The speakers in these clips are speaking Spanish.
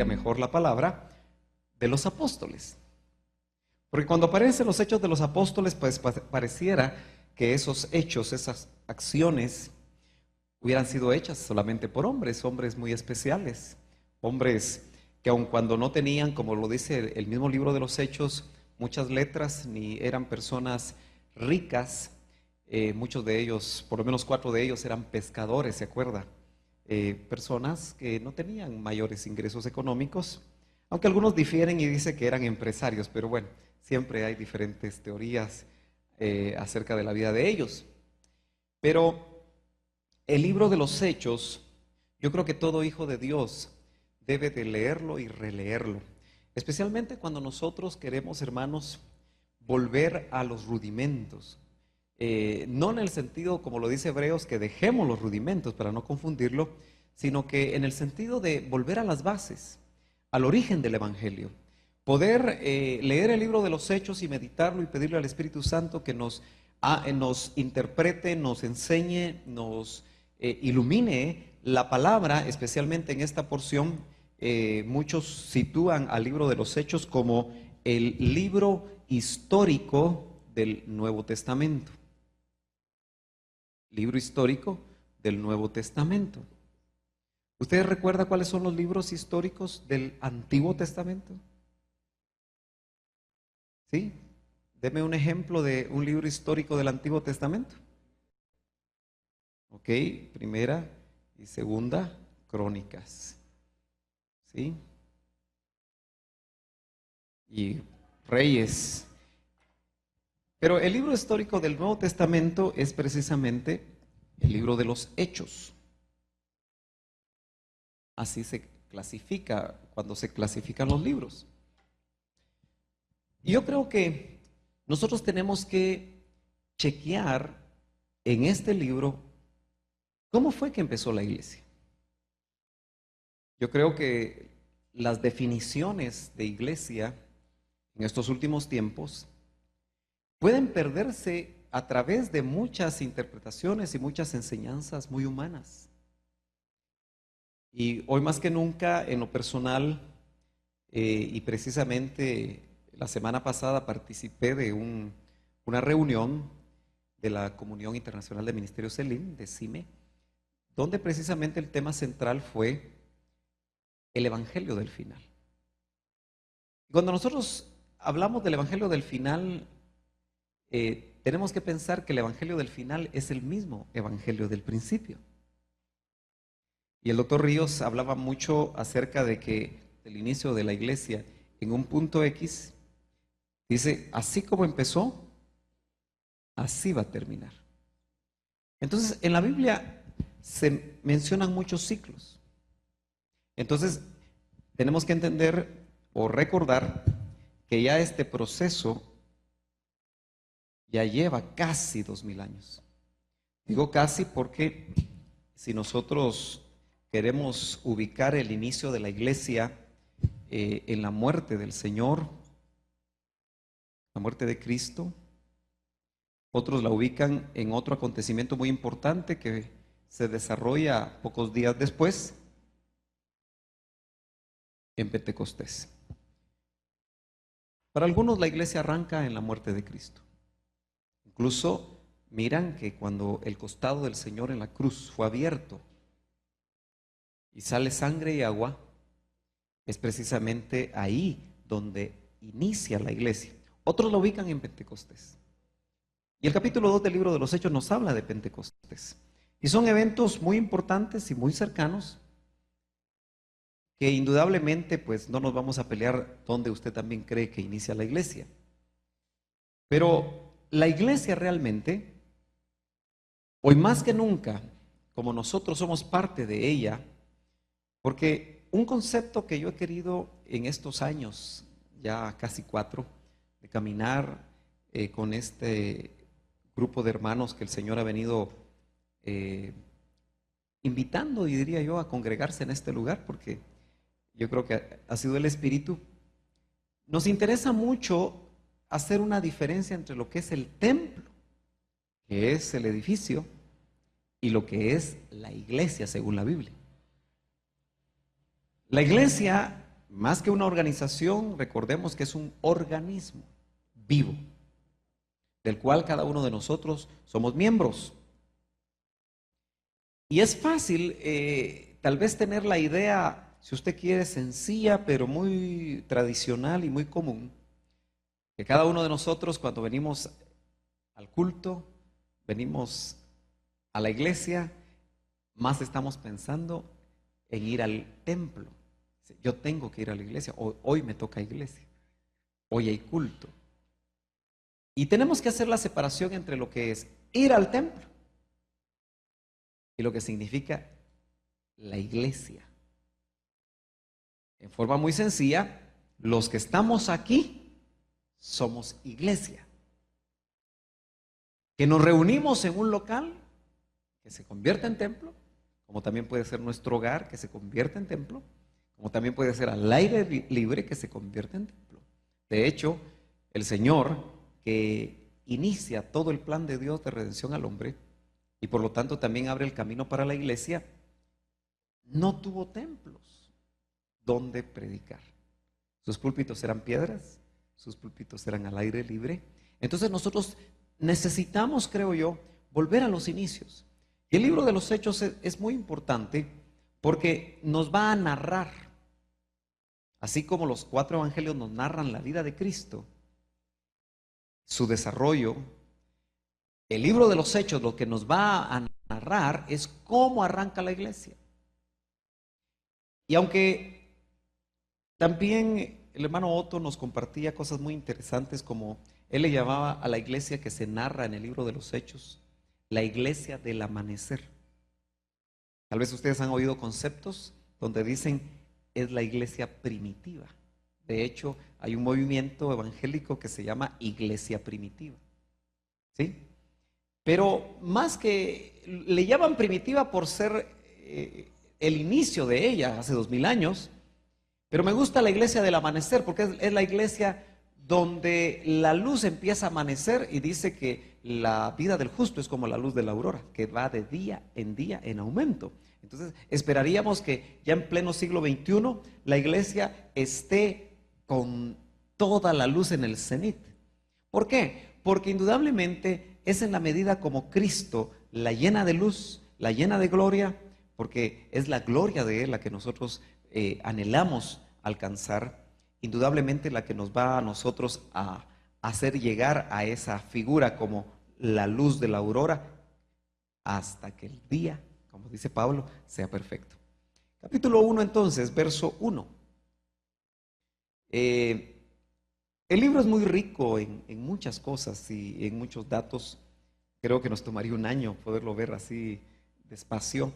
quedaría mejor la palabra, de los apóstoles. Porque cuando aparecen los hechos de los apóstoles, pues pareciera que esos hechos, esas acciones, hubieran sido hechas solamente por hombres, hombres muy especiales, hombres que aun cuando no tenían, como lo dice el mismo libro de los Hechos, muchas letras, ni eran personas ricas, muchos de ellos, por lo menos 4 de ellos eran pescadores, ¿se acuerda? Personas que no tenían mayores ingresos económicos, aunque algunos difieren y dicen que eran empresarios, pero bueno, siempre hay diferentes teorías acerca de la vida de ellos. Pero el libro de los Hechos, yo creo que todo hijo de Dios debe de leerlo y releerlo, especialmente cuando nosotros queremos, hermanos, volver a los rudimentos. No en el sentido, como lo dice Hebreos, que dejemos los rudimentos para no confundirlo, sino que en el sentido de volver a las bases, al origen del Evangelio. Poder leer el libro de los Hechos y meditarlo y pedirle al Espíritu Santo que nos interprete, nos enseñe, nos ilumine la palabra, especialmente en esta porción. Muchos sitúan al libro de los Hechos como el libro histórico del Nuevo Testamento. Libro histórico del Nuevo Testamento. ¿Ustedes recuerdan cuáles son los libros históricos del Antiguo Testamento? ¿Sí? Deme un ejemplo de un libro histórico del Antiguo Testamento. Ok, Primera y Segunda Crónicas. ¿Sí? Y Reyes. Pero el libro histórico del Nuevo Testamento es precisamente el libro de los Hechos. Así se clasifica cuando se clasifican los libros. Y yo creo que nosotros tenemos que chequear en este libro cómo fue que empezó la iglesia. Yo creo que las definiciones de iglesia en estos últimos tiempos pueden perderse a través de muchas interpretaciones y muchas enseñanzas muy humanas. Y hoy más que nunca, en lo personal, y precisamente la semana pasada participé de una reunión de la Comunión Internacional de Ministerios Elim, de CIME, donde precisamente el tema central fue el Evangelio del final. Cuando nosotros hablamos del Evangelio del final, tenemos que pensar que el Evangelio del final es el mismo Evangelio del principio. Y el doctor Ríos hablaba mucho acerca de que el inicio de la iglesia en un punto X, dice, así como empezó, así va a terminar. Entonces, en la Biblia se mencionan muchos ciclos. Entonces, tenemos que entender o recordar que ya este proceso ya lleva casi 2000 años. Digo casi porque si nosotros queremos ubicar el inicio de la iglesia en la muerte del Señor, la muerte de Cristo, otros la ubican en otro acontecimiento muy importante que se desarrolla pocos días después, en Pentecostés. Para algunos la iglesia arranca en la muerte de Cristo. Incluso miran que cuando el costado del Señor en la cruz fue abierto y sale sangre y agua, es precisamente ahí donde inicia la iglesia. Otros lo ubican en Pentecostés. Y el capítulo 2 del libro de los Hechos nos habla de Pentecostés. Y son eventos muy importantes y muy cercanos que indudablemente pues no nos vamos a pelear donde usted también cree que inicia la iglesia. Pero la iglesia realmente, hoy más que nunca, como nosotros somos parte de ella, porque un concepto que yo he querido en estos años, ya casi 4, de caminar con este grupo de hermanos que el Señor ha venido invitando, y diría yo, a congregarse en este lugar, porque yo creo que ha sido el Espíritu. Nos interesa mucho hacer una diferencia entre lo que es el templo, que es el edificio, y lo que es la iglesia según la Biblia. La iglesia más que una organización, recordemos que es un organismo vivo, del cual cada uno de nosotros somos miembros. Y es fácil tal vez tener la idea, si usted quiere, sencilla, pero muy tradicional y muy común, que cada uno de nosotros cuando venimos al culto, venimos a la iglesia, más estamos pensando en ir al templo. Yo tengo que ir a la iglesia, hoy me toca iglesia, hoy hay culto. Y tenemos que hacer la separación entre lo que es ir al templo y lo que significa la iglesia. En forma muy sencilla, los que estamos aquí somos iglesia. Que nos reunimos en un local que se convierte en templo, como también puede ser nuestro hogar que se convierte en templo, como también puede ser al aire libre que se convierte en templo. De hecho, el Señor que inicia todo el plan de Dios de redención al hombre y por lo tanto también abre el camino para la iglesia, no tuvo templos donde predicar. Sus púlpitos eran piedras, sus púlpitos eran al aire libre. Entonces nosotros necesitamos, creo yo, volver a los inicios. Y el libro de los Hechos es muy importante porque nos va a narrar, así como los 4 evangelios nos narran la vida de Cristo, su desarrollo. El libro de los Hechos lo que nos va a narrar es cómo arranca la iglesia. Y aunque también el hermano Otto nos compartía cosas muy interesantes, como él le llamaba a la iglesia que se narra en el libro de los Hechos, la iglesia del amanecer. Tal vez ustedes han oído conceptos donde dicen es la iglesia primitiva. De hecho, hay un movimiento evangélico que se llama iglesia primitiva. ¿Sí? Pero más que le llaman primitiva por ser el inicio de ella hace 2000 años, pero me gusta la iglesia del amanecer porque es la iglesia donde la luz empieza a amanecer y dice que la vida del justo es como la luz de la aurora, que va de día en aumento. Entonces esperaríamos que ya en pleno siglo XXI la iglesia esté con toda la luz en el cenit. ¿Por qué? Porque indudablemente es en la medida como Cristo la llena de luz, la llena de gloria, porque es la gloria de Él la que nosotros anhelamos alcanzar, indudablemente la que nos va a nosotros a hacer llegar a esa figura como la luz de la aurora hasta que el día, como dice Pablo, sea perfecto. Capítulo 1 entonces, verso 1. El libro es muy rico en muchas cosas y en muchos datos. Creo que nos tomaría un año poderlo ver así despacio.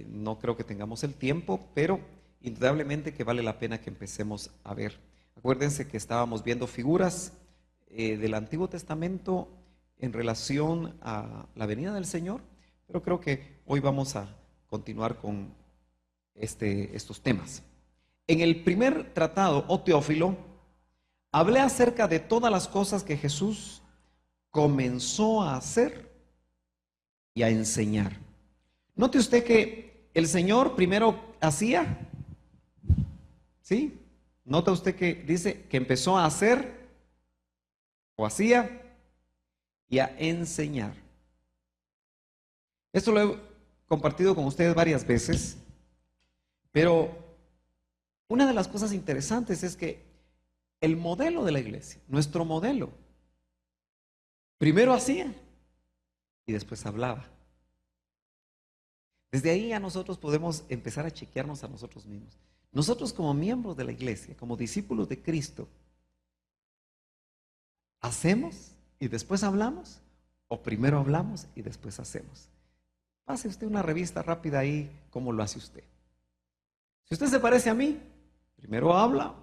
No creo que tengamos el tiempo, pero indudablemente que vale la pena que empecemos a ver. Acuérdense que estábamos viendo figuras del Antiguo Testamento en relación a la venida del Señor, pero creo que hoy vamos a continuar con estos temas. En el primer tratado, oh Teófilo, hablé acerca de todas las cosas que Jesús comenzó a hacer y a enseñar. Note usted que el Señor primero hacía, ¿sí? Nota usted que dice que empezó a hacer o hacía y a enseñar. Esto lo he compartido con ustedes varias veces, pero una de las cosas interesantes es que el modelo de la iglesia, nuestro modelo, primero hacía y después hablaba. Desde ahí ya nosotros podemos empezar a chequearnos a nosotros mismos. Nosotros como miembros de la iglesia, como discípulos de Cristo, ¿hacemos y después hablamos? ¿O primero hablamos y después hacemos? Pase usted una revista rápida ahí, ¿cómo lo hace usted? Si usted se parece a mí, primero habla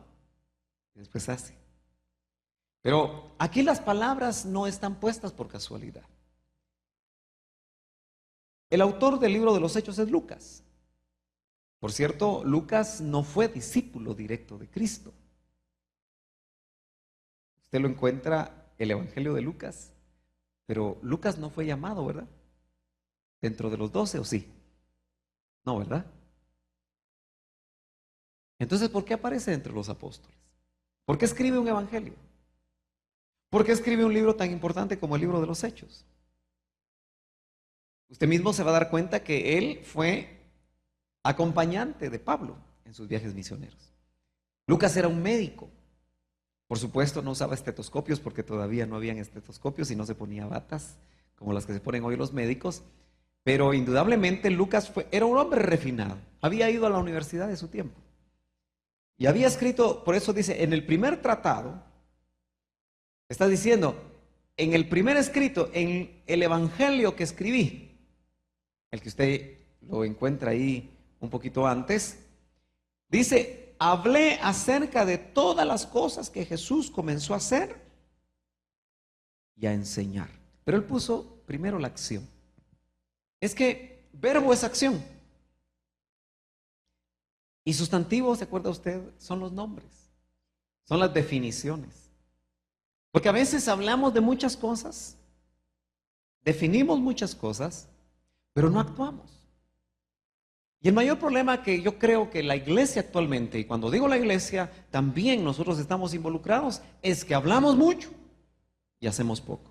y después hace. Pero aquí las palabras no están puestas por casualidad. El autor del libro de los Hechos es Lucas. Por cierto, Lucas no fue discípulo directo de Cristo. Usted lo encuentra el Evangelio de Lucas, pero Lucas no fue llamado, ¿verdad? Dentro de los 12, ¿o sí? No, ¿verdad? Entonces, ¿por qué aparece entre los apóstoles? ¿Por qué escribe un evangelio? ¿Por qué escribe un libro tan importante como el libro de los Hechos? Usted mismo se va a dar cuenta que él fue acompañante de Pablo en sus viajes misioneros. Lucas era un médico. Por supuesto, no usaba estetoscopios porque todavía no habían estetoscopios y no se ponía batas como las que se ponen hoy los médicos. Pero indudablemente Lucas era un hombre refinado. Había ido a la universidad de su tiempo. Y había escrito, por eso dice, en el primer tratado, está diciendo, en el primer escrito, en el evangelio que escribí, el que usted lo encuentra ahí un poquito antes, dice, hablé acerca de todas las cosas que Jesús comenzó a hacer y a enseñar. Pero él puso primero la acción. Es que verbo es acción. Y sustantivo, ¿se acuerda usted? Son los nombres, son las definiciones. Porque a veces hablamos de muchas cosas, definimos muchas cosas, pero no actuamos. Y el mayor problema que yo creo que la iglesia actualmente, y cuando digo la iglesia, también nosotros estamos involucrados, es que hablamos mucho y hacemos poco.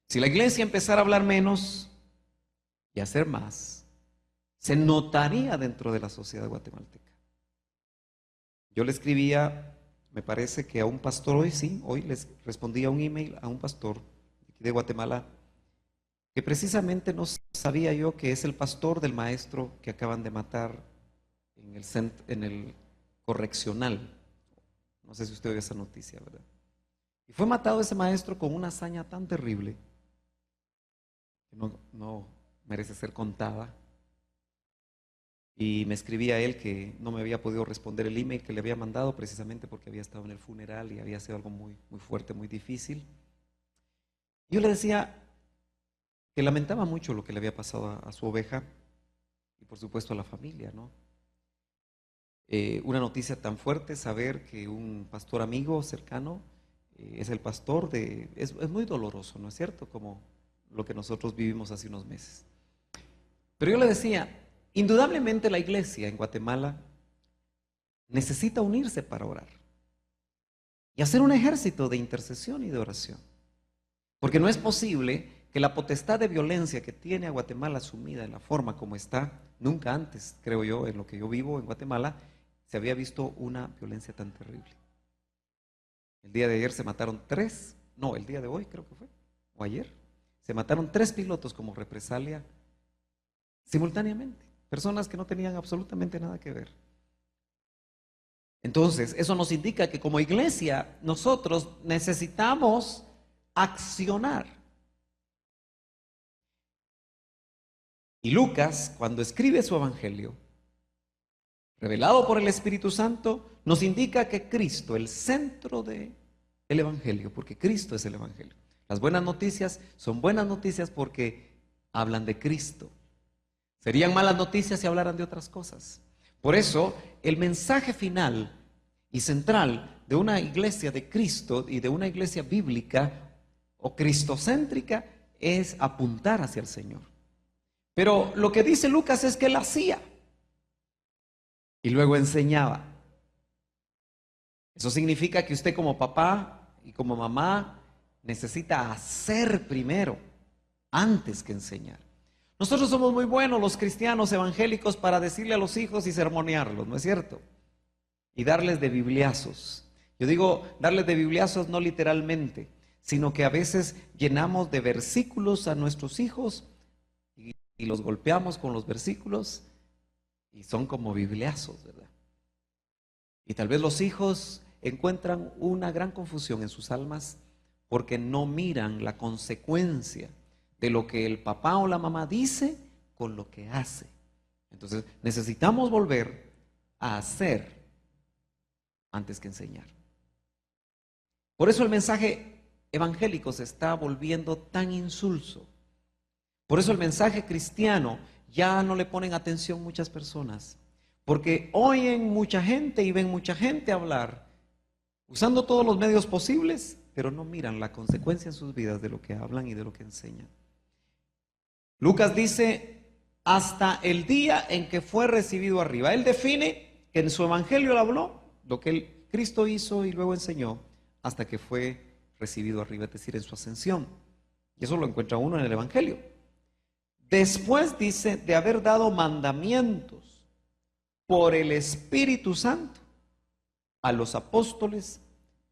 Si la iglesia empezara a hablar menos y a hacer más, se notaría dentro de la sociedad guatemalteca. Yo le escribía, me parece que a un pastor hoy les respondía un email a un pastor de Guatemala, que precisamente no sabía yo que es el pastor del maestro que acaban de matar en el correccional. No sé si usted oye esa noticia, ¿verdad? Y fue matado ese maestro con una hazaña tan terrible que no merece ser contada. Y me escribía él que no me había podido responder el email que le había mandado precisamente porque había estado en el funeral y había sido algo muy, muy fuerte, muy difícil. Yo le decía que lamentaba mucho lo que le había pasado a su oveja y por supuesto a la familia, ¿no? Una noticia tan fuerte, saber que un pastor amigo cercano es el pastor es muy doloroso, ¿no es cierto? Como lo que nosotros vivimos hace unos meses. Pero yo le decía, indudablemente la iglesia en Guatemala necesita unirse para orar y hacer un ejército de intercesión y de oración. Porque no es posible que la potestad de violencia que tiene a Guatemala sumida en la forma como está, nunca antes, creo yo, en lo que yo vivo en Guatemala, se había visto una violencia tan terrible. El día de ayer se mataron el día de hoy creo que fue, o ayer, se mataron 3 pilotos como represalia simultáneamente. Personas que no tenían absolutamente nada que ver. Entonces, eso nos indica que como iglesia nosotros necesitamos accionar. Y Lucas, cuando escribe su evangelio, revelado por el Espíritu Santo, nos indica que Cristo, el centro del evangelio, porque Cristo es el evangelio. Las buenas noticias son buenas noticias porque hablan de Cristo. Serían malas noticias si hablaran de otras cosas. Por eso, el mensaje final y central de una iglesia de Cristo y de una iglesia bíblica o cristocéntrica es apuntar hacia el Señor. Pero lo que dice Lucas es que él hacía y luego enseñaba. Eso significa que usted como papá y como mamá necesita hacer primero antes que enseñar. Nosotros somos muy buenos los cristianos evangélicos para decirle a los hijos y sermonearlos, ¿no es cierto? Y darles de bibliazos. Yo digo darles de bibliazos no literalmente, sino que a veces llenamos de versículos a nuestros hijos y los golpeamos con los versículos y son como bibliazos, ¿verdad? Y tal vez los hijos encuentran una gran confusión en sus almas porque no miran la consecuencia de lo que el papá o la mamá dice con lo que hace. Entonces necesitamos volver a hacer antes que enseñar. Por eso el mensaje evangélico se está volviendo tan insulso. Por eso el mensaje cristiano ya no le ponen atención muchas personas, porque oyen mucha gente y ven mucha gente hablar, usando todos los medios posibles, pero no miran la consecuencia en sus vidas de lo que hablan y de lo que enseñan. Lucas dice hasta el día en que fue recibido arriba. Él define que en su evangelio le habló lo que Cristo hizo y luego enseñó hasta que fue recibido arriba, es decir, en su ascensión. Y eso lo encuentra uno en el evangelio. Después dice de haber dado mandamientos por el Espíritu Santo a los apóstoles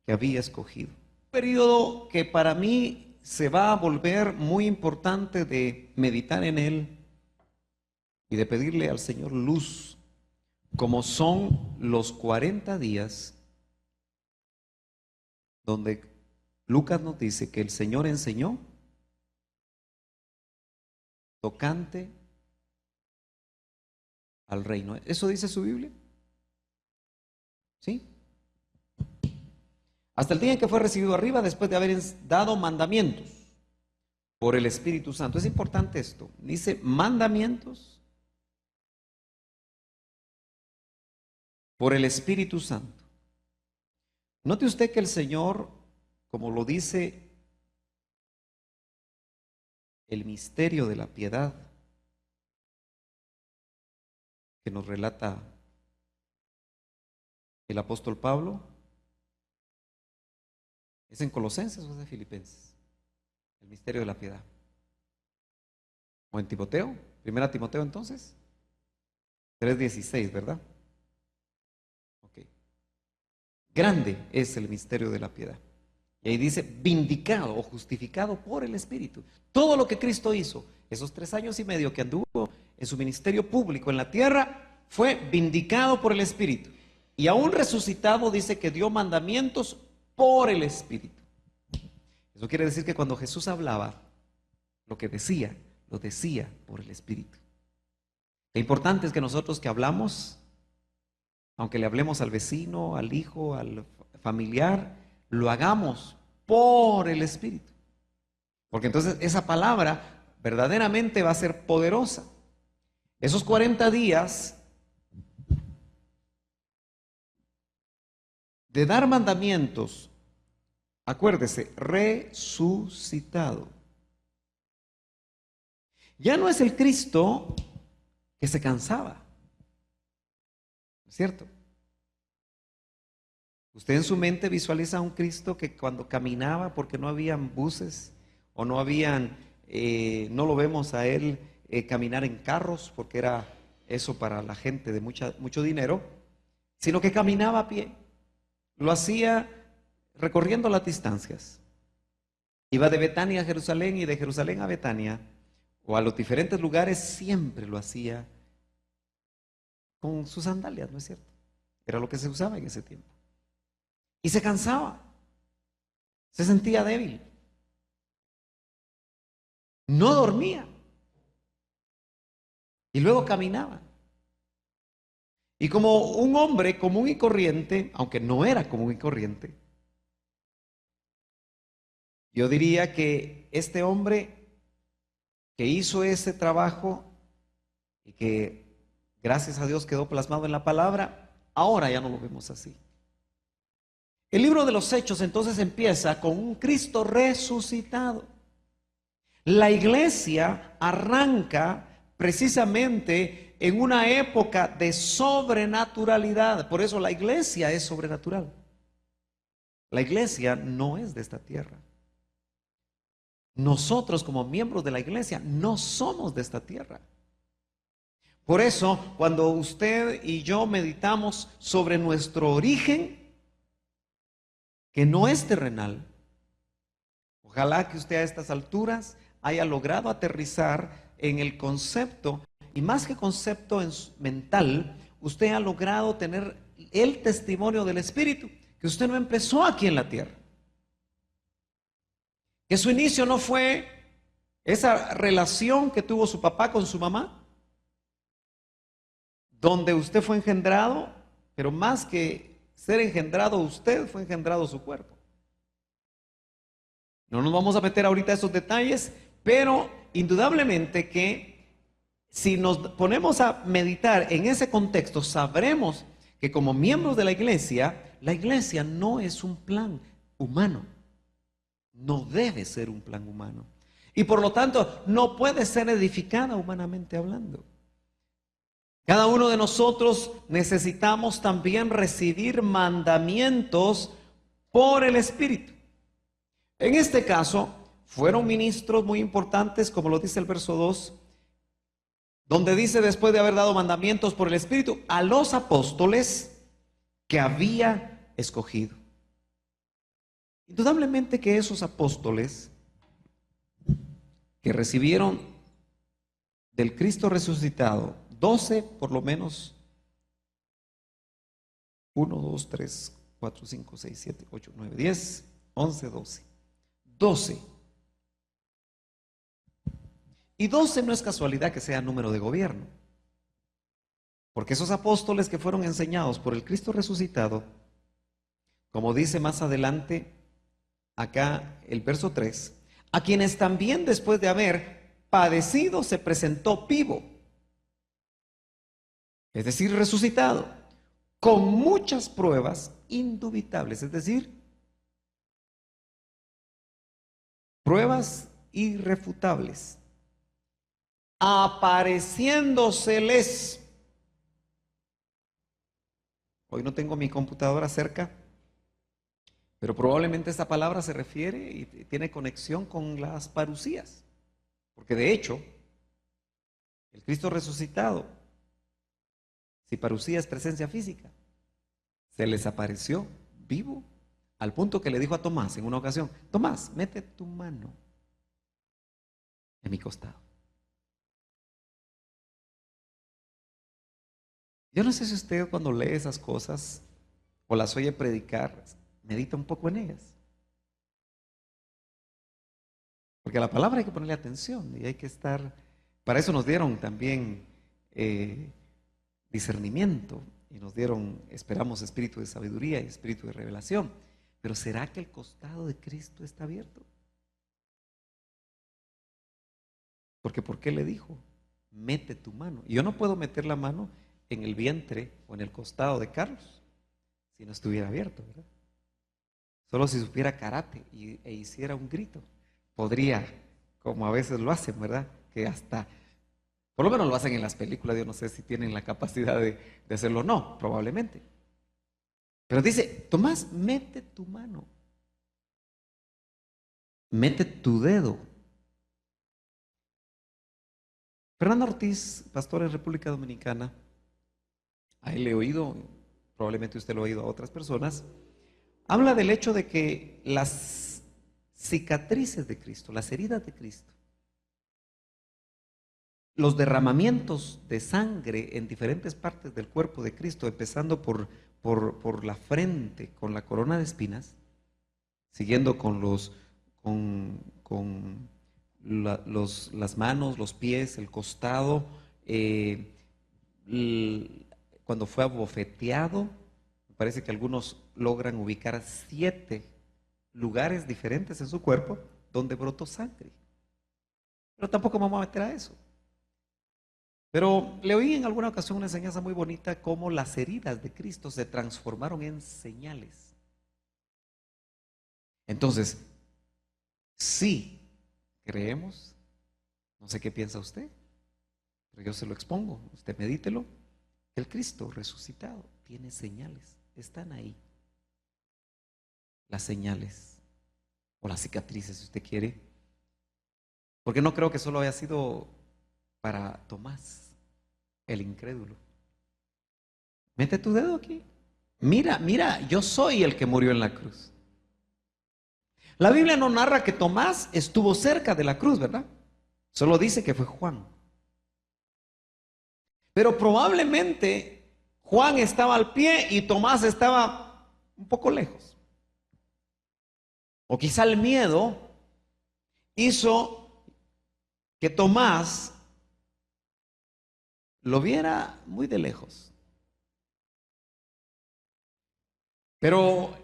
que había escogido. Un periodo que para mí se va a volver muy importante de meditar en él y de pedirle al Señor luz, como son los 40 días donde Lucas nos dice que el Señor enseñó tocante al reino. ¿Eso dice su Biblia? ¿Sí? Hasta el día en que fue recibido arriba, después de haber dado mandamientos por el Espíritu Santo. Es importante esto. Dice mandamientos por el Espíritu Santo. Note usted que el Señor, como lo dice el misterio de la piedad, que nos relata el apóstol Pablo, ¿es en Colosenses o es en Filipenses? El misterio de la piedad. ¿O en Timoteo? Primera Timoteo entonces. 3:16, ¿verdad? Ok. Grande es el misterio de la piedad. Y ahí dice, vindicado o justificado por el Espíritu. Todo lo que Cristo hizo, esos 3 años y medio que anduvo en su ministerio público en la tierra, fue vindicado por el Espíritu. Y aún resucitado dice que dio mandamientos por el Espíritu. Eso quiere decir que cuando Jesús hablaba, lo que decía, lo decía por el Espíritu. Lo importante es que nosotros que hablamos, aunque le hablemos al vecino, al hijo, al familiar, lo hagamos por el Espíritu. Porque entonces esa palabra verdaderamente va a ser poderosa. Esos 40 días de dar mandamientos, acuérdese, resucitado. Ya no es el Cristo que se cansaba, ¿no es cierto? Usted en su mente visualiza a un Cristo que cuando caminaba, porque no habían buses o no habían, no lo vemos a él caminar en carros, porque era eso para la gente de mucho dinero, sino que caminaba a pie. Lo hacía recorriendo las distancias. Iba de Betania a Jerusalén y de Jerusalén a Betania o a los diferentes lugares, siempre lo hacía con sus sandalias, ¿no es cierto? Era lo que se usaba en ese tiempo. Y se cansaba, se sentía débil, no dormía y luego caminaba. Y como un hombre común y corriente, aunque no era común y corriente, yo diría que este hombre que hizo ese trabajo y que gracias a Dios quedó plasmado en la palabra, ahora ya no lo vemos así. El libro de los Hechos entonces empieza con un Cristo resucitado. La iglesia arranca precisamente en una época de sobrenaturalidad. Por eso la iglesia es sobrenatural. La iglesia no es de esta tierra. Nosotros como miembros de la iglesia no somos de esta tierra. Por eso cuando usted y yo meditamos sobre nuestro origen, que no es terrenal, ojalá que usted a estas alturas haya logrado aterrizar en el concepto, y más que concepto mental, usted ha logrado tener el testimonio del Espíritu, que usted no empezó aquí en la tierra, que su inicio no fue esa relación que tuvo su papá con su mamá, donde usted fue engendrado, pero más que ser engendrado usted, fue engendrado su cuerpo. No nos vamos a meter ahorita a esos detalles, pero indudablemente que si nos ponemos a meditar en ese contexto, sabremos que como miembros de la iglesia no es un plan humano. No debe ser un plan humano. Y por lo tanto, no puede ser edificada humanamente hablando. Cada uno de nosotros necesitamos también recibir mandamientos por el Espíritu. En este caso, fueron ministros muy importantes, como lo dice el verso 2, donde dice, después de haber dado mandamientos por el Espíritu, a los apóstoles que había escogido. Indudablemente que esos apóstoles que recibieron del Cristo resucitado, 12 por lo menos, 1, 2, 3, 4, 5, 6, 7, 8, 9, 10, 11, 12. 12. Y 12 no es casualidad que sea número de gobierno, porque esos apóstoles que fueron enseñados por el Cristo resucitado, como dice más adelante acá el verso 3, a quienes también después de haber padecido se presentó vivo, es decir, resucitado, con muchas pruebas indubitables, es decir, pruebas irrefutables, apareciéndoseles. Hoy no tengo mi computadora cerca, pero probablemente esta palabra se refiere y tiene conexión con las parucías, porque de hecho, el Cristo resucitado, si parucía es presencia física, se les apareció vivo, al punto que le dijo a Tomás en una ocasión, Tomás, mete tu mano en mi costado. Yo no sé si usted cuando lee esas cosas o las oye predicar, medita un poco en ellas. Porque a la palabra hay que ponerle atención y hay que estar, para eso nos dieron también discernimiento y nos dieron, esperamos, espíritu de sabiduría y espíritu de revelación. Pero ¿será que el costado de Cristo está abierto? Porque ¿por qué le dijo? Mete tu mano. Y yo no puedo meter la mano en el vientre o en el costado de Carlos si no estuviera abierto, ¿verdad? Solo si supiera karate e hiciera un grito, podría, como a veces lo hacen, ¿verdad? Que hasta, por lo menos lo hacen en las películas, yo no sé si tienen la capacidad de hacerlo o no, probablemente. Pero dice, Tomás, mete tu mano, mete tu dedo. Fernando Ortiz, pastor en República Dominicana, a él le he oído, probablemente usted lo ha oído a otras personas, habla del hecho de que las cicatrices de Cristo, las heridas de Cristo, los derramamientos de sangre en diferentes partes del cuerpo de Cristo, empezando por la frente, con la corona de espinas, siguiendo con las manos, los pies, el costado, cuando fue abofeteado, me parece que algunos logran ubicar 7 lugares diferentes en su cuerpo donde brotó sangre. Pero tampoco me vamos a meter a eso. Pero le oí en alguna ocasión una enseñanza muy bonita, cómo las heridas de Cristo se transformaron en señales. Entonces, sí creemos, no sé qué piensa usted, pero yo se lo expongo, usted medítelo, el Cristo resucitado tiene señales, están ahí. Las señales o las cicatrices, si usted quiere, porque no creo que solo haya sido para Tomás, el incrédulo. Mete tu dedo aquí. Mira, yo soy el que murió en la cruz. La Biblia no narra que Tomás estuvo cerca de la cruz, ¿verdad? Solo dice que fue Juan. Pero probablemente Juan estaba al pie y Tomás estaba un poco lejos. O quizá el miedo hizo que Tomás lo viera muy de lejos. Pero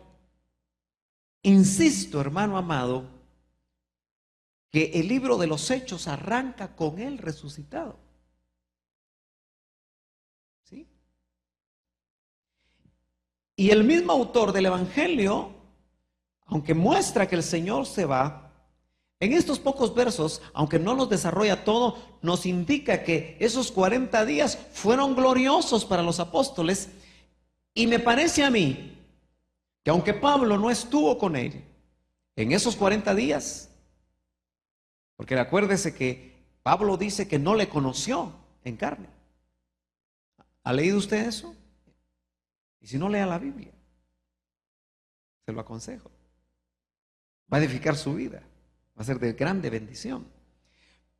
insisto, hermano amado, que el libro de los Hechos arranca con él resucitado. ¿Sí? Y el mismo autor del Evangelio, aunque muestra que el Señor se va, En estos pocos versos, aunque no los desarrolla todo, nos indica que esos 40 días fueron gloriosos para los apóstoles. Y me parece a mí que aunque Pablo no estuvo con él en esos 40 días, porque acuérdese que Pablo dice que no le conoció en carne. ¿Ha leído usted eso? Y si no, lea la Biblia. Se lo aconsejo. Va a edificar su vida. Va a ser de grande bendición.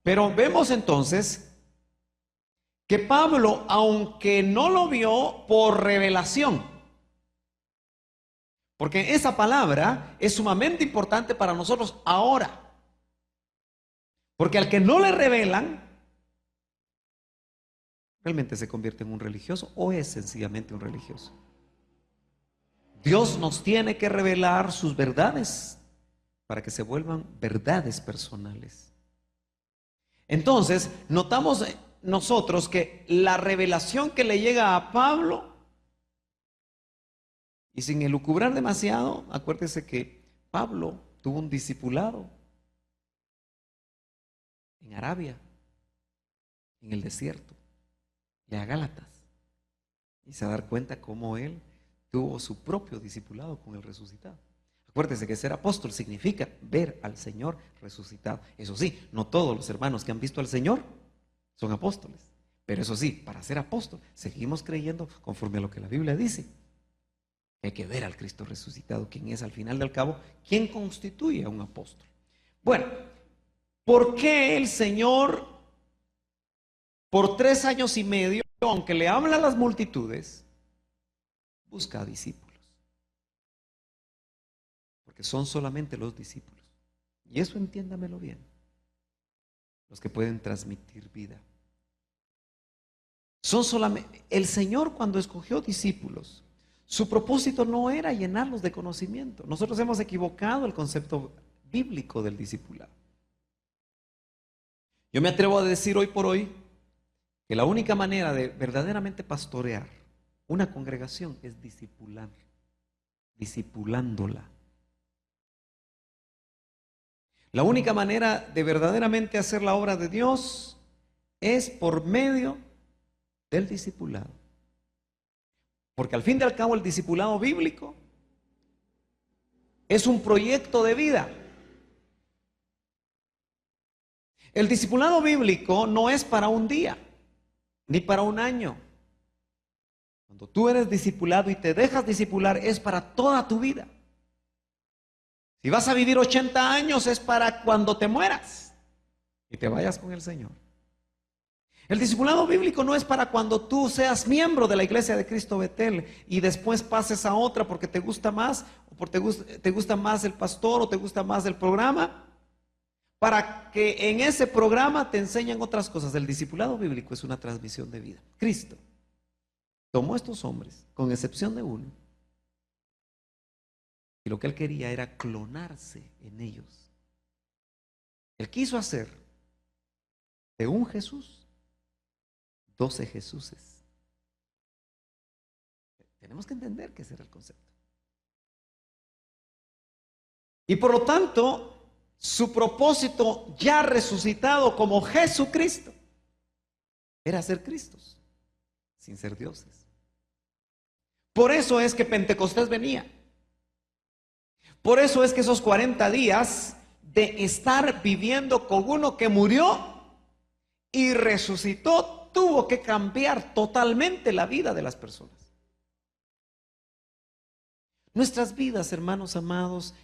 Pero vemos entonces que Pablo, aunque no lo vio por revelación, porque esa palabra es sumamente importante para nosotros ahora. Porque al que no le revelan, realmente se convierte en un religioso o es sencillamente un religioso. Dios nos tiene que revelar sus verdades para que se vuelvan verdades personales. Entonces, notamos nosotros que la revelación que le llega a Pablo, y sin elucubrar demasiado, acuérdese que Pablo tuvo un discipulado en Arabia, en el desierto, y a Gálatas, y se va a dar cuenta cómo él tuvo su propio discipulado con el resucitado. Acuérdese que ser apóstol significa ver al Señor resucitado. Eso sí, no todos los hermanos que han visto al Señor son apóstoles. Pero eso sí, para ser apóstol, seguimos creyendo conforme a lo que la Biblia dice. Hay que ver al Cristo resucitado, quien es al final del cabo, quien constituye a un apóstol. Bueno, ¿por qué el Señor, por 3 años y medio, aunque le habla a las multitudes, busca a discípulos? Porque son solamente los discípulos. Y eso entiéndamelo bien. Los que pueden transmitir vida. Son solamente, el Señor cuando escogió discípulos, su propósito no era llenarlos de conocimiento. Nosotros hemos equivocado el concepto bíblico del discipulado. Yo me atrevo a decir hoy por hoy que la única manera de verdaderamente pastorear una congregación es discipular, discipulándola. La única manera de verdaderamente hacer la obra de Dios es por medio del discipulado. Porque al fin y al cabo el discipulado bíblico es un proyecto de vida. El discipulado bíblico no es para un día, ni para un año. Cuando tú eres discipulado y te dejas discipular es para toda tu vida. Si vas a vivir 80 años es para cuando te mueras y te vayas con el Señor. El discipulado bíblico no es para cuando tú seas miembro de la iglesia de Cristo Betel y después pases a otra porque te gusta más, o porque te gusta más el pastor o te gusta más el programa, para que en ese programa te enseñen otras cosas. El discipulado bíblico es una transmisión de vida. Cristo tomó a estos hombres, con excepción de uno, y lo que él quería era clonarse en ellos. Él quiso hacer de un Jesús 12 Jesuses. Tenemos que entender que ese era el concepto. Y por lo tanto, su propósito ya resucitado como Jesucristo era ser Cristos, sin ser dioses. Por eso es que Pentecostés venía. Por eso es que esos 40 días de estar viviendo con uno que murió y resucitó tuvo que cambiar totalmente la vida de las personas. Nuestras vidas, hermanos amados,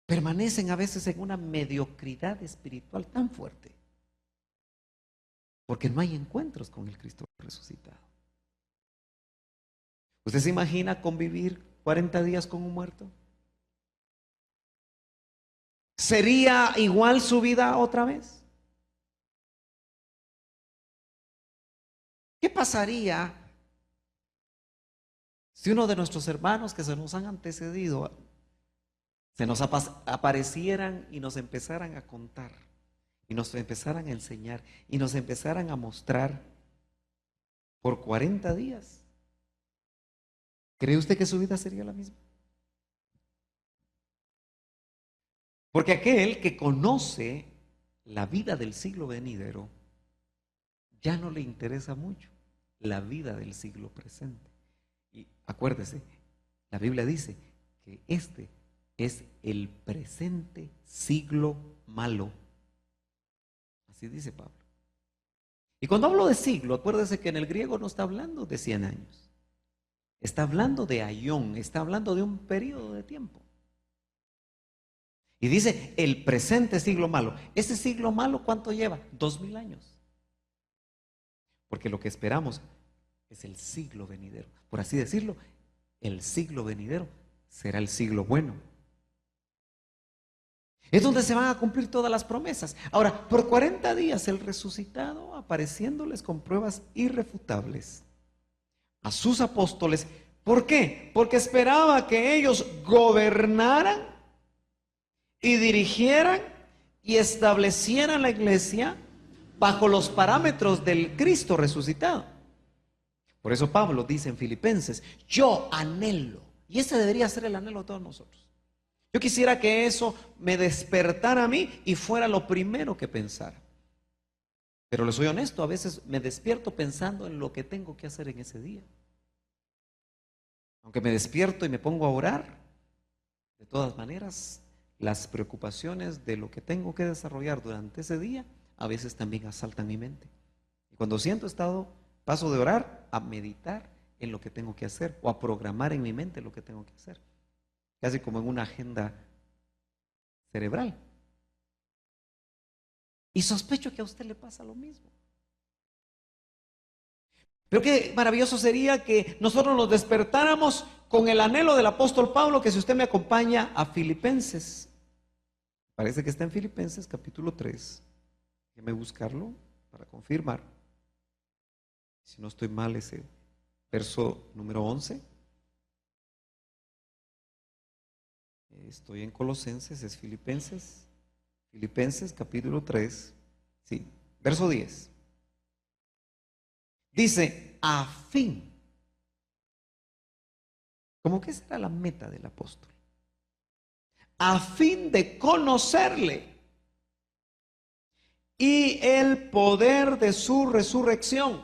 permanecen a veces en una mediocridad espiritual tan fuerte, porque no hay encuentros con el Cristo resucitado. ¿Usted se imagina convivir 40 días con un muerto? ¿Sería igual su vida otra vez? ¿Qué pasaría si uno de nuestros hermanos que se nos han antecedido se nos aparecieran y nos empezaran a contar y nos empezaran a enseñar y nos empezaran a mostrar por 40 días? ¿Cree usted que su vida sería la misma? Porque aquel que conoce la vida del siglo venidero ya no le interesa mucho la vida del siglo presente. Y acuérdese, la Biblia dice que este es el presente siglo malo. Así dice Pablo. Y cuando hablo de siglo, acuérdese que en el griego no está hablando de 100 años. Está hablando de aión, está hablando de un periodo de tiempo. Y dice el presente siglo malo. ¿Ese siglo malo cuánto lleva? 2000 años. Porque lo que esperamos es el siglo venidero. Por así decirlo, el siglo venidero será el siglo bueno. Es donde se van a cumplir todas las promesas. Ahora, por 40 días el resucitado apareciéndoles con pruebas irrefutables a sus apóstoles. ¿Por qué? Porque esperaba que ellos gobernaran y dirigieran y establecieran la iglesia bajo los parámetros del Cristo resucitado. Por eso Pablo dice en Filipenses, yo anhelo, y ese debería ser el anhelo de todos nosotros. Yo quisiera que eso me despertara a mí y fuera lo primero que pensara. Pero les soy honesto, a veces me despierto pensando en lo que tengo que hacer en ese día. Aunque me despierto y me pongo a orar, de todas maneras, las preocupaciones de lo que tengo que desarrollar durante ese día, a veces también asaltan mi mente. Y cuando siento estado, paso de orar a meditar en lo que tengo que hacer o a programar en mi mente lo que tengo que hacer. Casi como en una agenda cerebral. Y sospecho que a usted le pasa lo mismo. Pero qué maravilloso sería que nosotros nos despertáramos con el anhelo del apóstol Pablo, que si usted me acompaña a Filipenses, parece que está en Filipenses capítulo 3, déjeme buscarlo para confirmar, si no estoy mal ese verso número 11. Estoy en Colosenses, es Filipenses capítulo 3, sí, verso 10. Dice, a fin. ¿Cómo que esa era la meta del apóstol? A fin de conocerle y el poder de su resurrección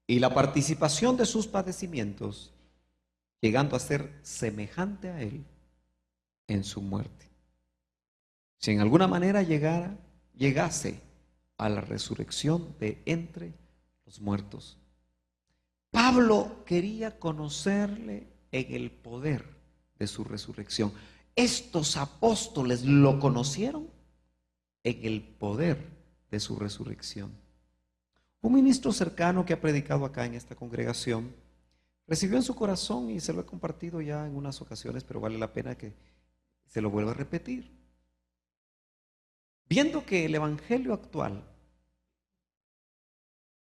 y la participación de sus padecimientos, llegando a ser semejante a él en su muerte. Si en alguna manera llegase a la resurrección de entre los muertos. Pablo quería conocerle en el poder de su resurrección. Estos apóstoles lo conocieron en el poder de su resurrección. Un ministro cercano que ha predicado acá en esta congregación recibió en su corazón, y se lo he compartido ya en unas ocasiones, pero vale la pena que se lo vuelva a repetir. Viendo que el evangelio actual,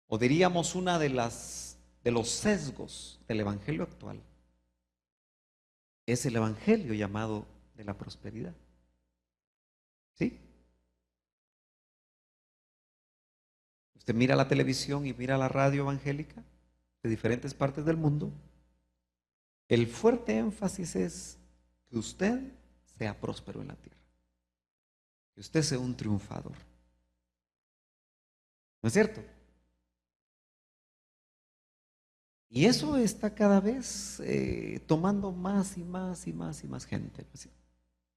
o diríamos una de los sesgos del evangelio actual, es el evangelio llamado de la prosperidad. ¿Sí? Usted mira la televisión y mira la radio evangélica de diferentes partes del mundo. El fuerte énfasis es que usted sea próspero en la tierra, que usted sea un triunfador. ¿No es cierto? Y eso está cada vez tomando más y más y más y más gente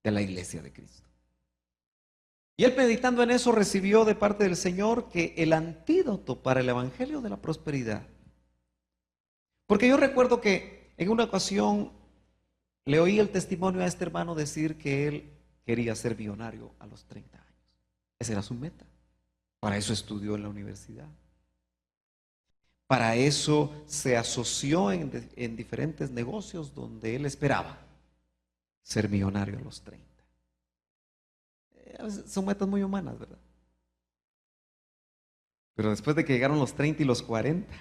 de la iglesia de Cristo. Y él, meditando en eso, recibió de parte del Señor que el antídoto para el evangelio de la prosperidad. Porque yo recuerdo que en una ocasión le oí el testimonio a este hermano decir que él quería ser millonario a los 30 años. Esa era su meta. Para eso estudió en la universidad. Para eso se asoció en diferentes negocios donde él esperaba ser millonario a los 30. A veces son metas muy humanas, ¿verdad? Pero después de que llegaron los 30 y los 40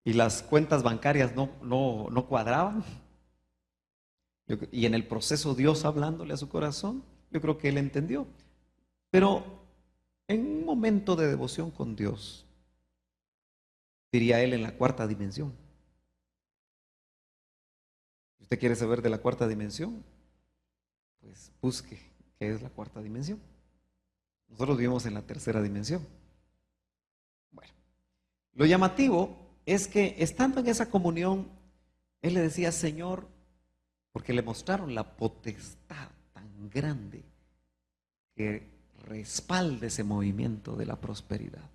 y las cuentas bancarias no cuadraban, y en el proceso Dios hablándole a su corazón, yo creo que él entendió. Pero en un momento de devoción con Dios, diría él, en la cuarta dimensión, ¿Usted quiere saber de la cuarta dimensión? Pues busque qué es la cuarta dimensión. Nosotros vivimos en la tercera dimensión. Bueno, lo llamativo es que estando en esa comunión, él le decía, Señor, porque le mostraron la potestad tan grande que respalda ese movimiento de la prosperidad.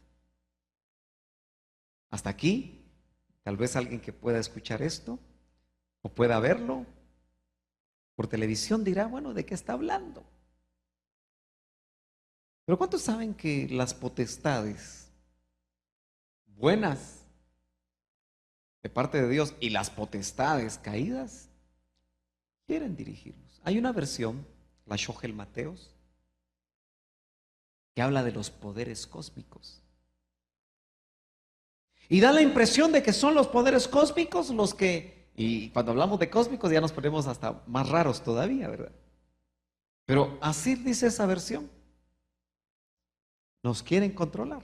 Hasta aquí, tal vez alguien que pueda escuchar esto o pueda verlo por televisión dirá, bueno, ¿de qué está hablando? Pero ¿cuántos saben que las potestades buenas de parte de Dios y las potestades caídas quieren dirigirnos? Hay una versión, la Shogel Mateos, que habla de los poderes cósmicos. Y da la impresión de que son los poderes cósmicos los que, y cuando hablamos de cósmicos ya nos ponemos hasta más raros todavía, ¿verdad? Pero así dice esa versión. Nos quieren controlar.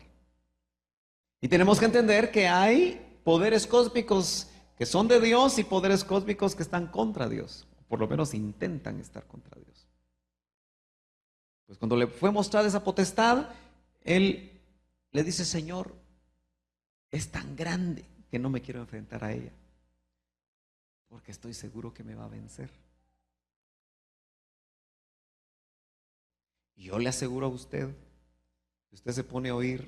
Y tenemos que entender que hay poderes cósmicos que son de Dios y poderes cósmicos que están contra Dios. O por lo menos intentan estar contra Dios. Pues cuando le fue mostrada esa potestad, él le dice, Señor, es tan grande que no me quiero enfrentar a ella, porque estoy seguro que me va a vencer. Y yo le aseguro a usted, que usted se pone a oír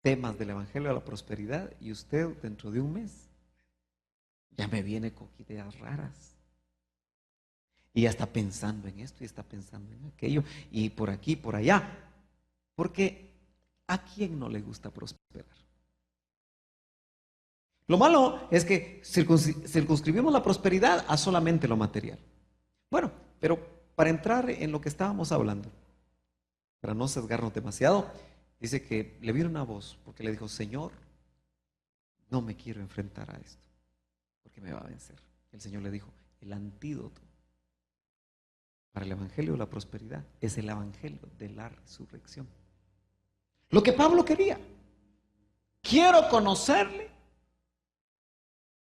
temas del Evangelio de la Prosperidad y usted dentro de un mes ya me viene con ideas raras. Y ya está pensando en esto y está pensando en aquello y por aquí, por allá. Porque ¿a quién no le gusta prosperar? Lo malo es que circunscribimos la prosperidad a solamente lo material. Bueno, pero para entrar en lo que estábamos hablando, para no sesgarnos demasiado, dice que le vino una voz porque le dijo, Señor, no me quiero enfrentar a esto, porque me va a vencer. El Señor le dijo, el antídoto para el evangelio de la prosperidad es el evangelio de la resurrección. Lo que Pablo quería. Quiero conocerle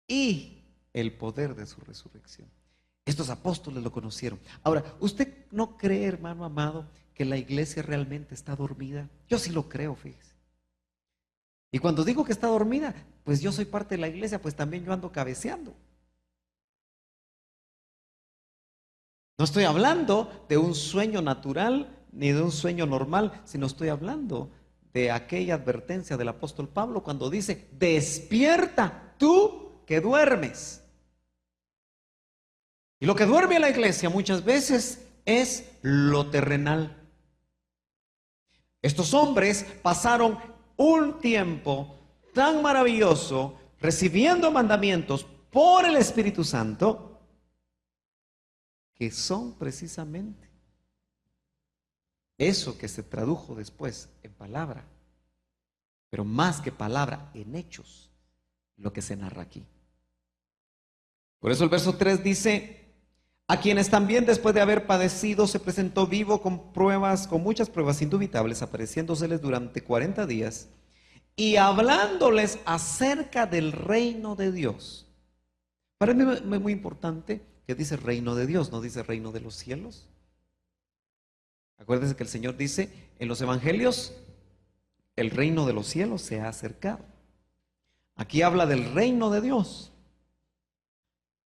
y el poder de su resurrección. Estos apóstoles lo conocieron. Ahora, ¿usted no cree, hermano amado, que la iglesia realmente está dormida? Yo sí lo creo, fíjese. Y cuando digo que está dormida, pues yo soy parte de la iglesia, pues también yo ando cabeceando. No estoy hablando de un sueño natural ni de un sueño normal, sino estoy hablando de aquella advertencia del apóstol Pablo cuando dice, despierta tú que duermes. Y lo que duerme a la iglesia muchas veces es lo terrenal. Estos hombres pasaron un tiempo tan maravilloso recibiendo mandamientos por el Espíritu Santo que son precisamente eso que se tradujo después en palabra, pero más que palabra, en hechos, lo que se narra aquí. Por eso el verso 3 dice, a quienes también después de haber padecido se presentó vivo con pruebas, con muchas pruebas indubitables, apareciéndoseles durante 40 días y hablándoles acerca del reino de Dios. Para mí es muy importante que dice reino de Dios, no dice reino de los cielos. Acuérdense que el Señor dice en los evangelios, el reino de los cielos se ha acercado. Aquí habla del reino de Dios.